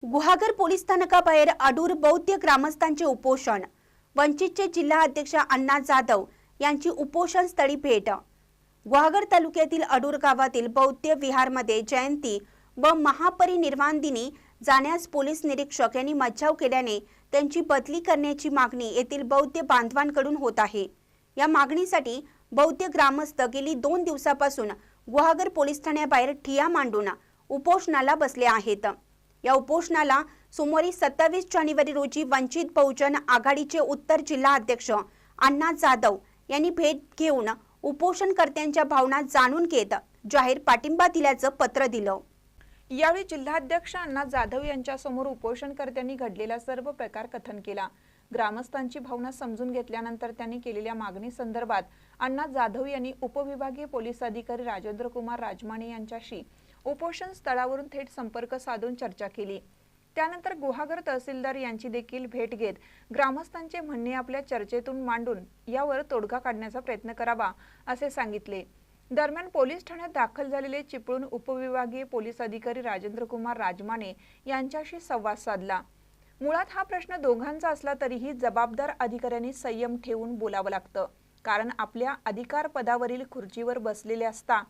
Guhagar police स्थानकाबाहेर अडूर बौद्ध ग्रामस्थांचे उपोषण। वंचितचे जिल्हा अध्यक्ष अण्णा जाधव यांची उपोषण स्थळी भेट। गुहागर तालुक्यातील अडूर गावातील बौद्ध विहारमध्ये जयंती व महापरिनिर्वाण दिनी जाण्यास पोलीस निरीक्षक यांनी मज्जाव केल्याने त्यांची बदली करण्याची मागणी येथील बौद्ध बांधवांकडून होत आहे। या मागणीसाठी बौद्ध ग्रामस्थ गेली 2 दिवसापासून गुहागर पोलीस ठाण्याबाहेर ठिय्या मांडून उपोषणाला बसले आहेत। या उपोषणाला सोमवारी 27 जानेवारी रोजी वंचित बहुजन आघाडीचे उत्तर जिल्हा अध्यक्ष अण्णा जाधव यांनी भेट घेऊन उपोषणकर्त्यांच्या भावना जाणून घेत जाहीर पाठिंबा दिल्याचं पत्र दिलं। यावेळी जिल्हाध्यक्ष अण्णा जाधव यांच्या समोर उपोषणकर्त्यांनी घडलेला सर्व प्रकार कथन केला। ग्रामस्थांची भावना समजून घेतल्यानंतर त्यांनी केलेल्या मागणी संदर्भात अण्णा जाधव यांनी उपविभागीय पोलीस अधिकारी राजेंद्र कुमार राजमाने यांच्याशी उपोषण स्थळावरून थेट संपर्क साधून चर्चा केली। त्यानंतर गुहागर तहसीलदार यांची देखील भेट घेत ग्रामस्थांचे म्हणणे आपल्या चर्चेतून मांडून यावर तोडगा काढण्याचा प्रयत्न करावा असे सांगितले। दरम्यान पोलीस ठाण्यात दाखल झालेले चिपळूण उपविभागीय पोलीस अधिकारी राजेंद्र कुमार राजमाने यांच्याशी संवाद साधला। मुळात हा प्रश्न दोघांचा असला तरीही जबाबदार अधिकाऱ्यांनी संयम ठेवून बोलावं लागतं, कारण आपल्या अधिकार पदावरील खुर्चीवर बसलेले असता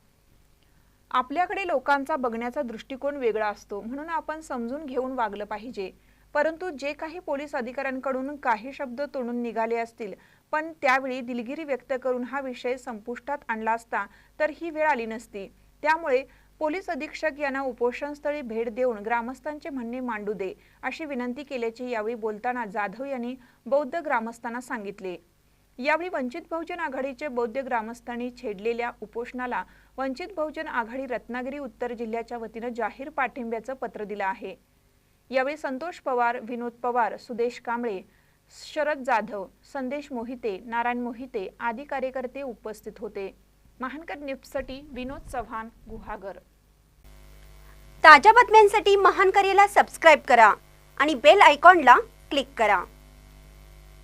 आपल्याकडे लोकांचा बघण्याचा दृष्टिकोन वेगळा असतो, म्हणून आपण समजून घेऊन वागलं पाहिजे। परंतु जे काही पोलीस अधिकाऱ्यांकडून काही शब्द तोडून निघाले असतील, पण त्यावेळी दिलगिरी व्यक्त करून हा विषय संपुष्टात आणला असता तर ही वेळ आली नसती। त्यामुळे पोलीस अधीक्षक यांना उपोषणस्थळी भेट देऊन ग्रामस्थांचे म्हणणे मांडू दे अशी विनंती केल्याचे यावेळी बोलताना जाधव यांनी बौद्ध ग्रामस्थांना सांगितले। यावेळी वंचित बहुजन आघाडीचे बौद्ध ग्रामस्थांनी छेडलेल्या उपोषणाला वंचित बहुजन आघाडी रत्नागिरी उत्तर जिल्ह्याच्या वतीने जाहीर पाठिंब्याचं पत्र दिलं आहे। यावेळी संतोष पवार, विनोद पवार, सुदेश कांबळे, शरद जाधव, संदेश मोहिते, नारायण मोहिते आदी कार्यकर्ते उपस्थित होते। महानकर न्यूजसाठी विनोद चव्हाण, गुहागर। ताज्या बातम्यांसाठी महानकरेला सबस्क्राइब करा आणि बेल आयकॉनला क्लिक करा।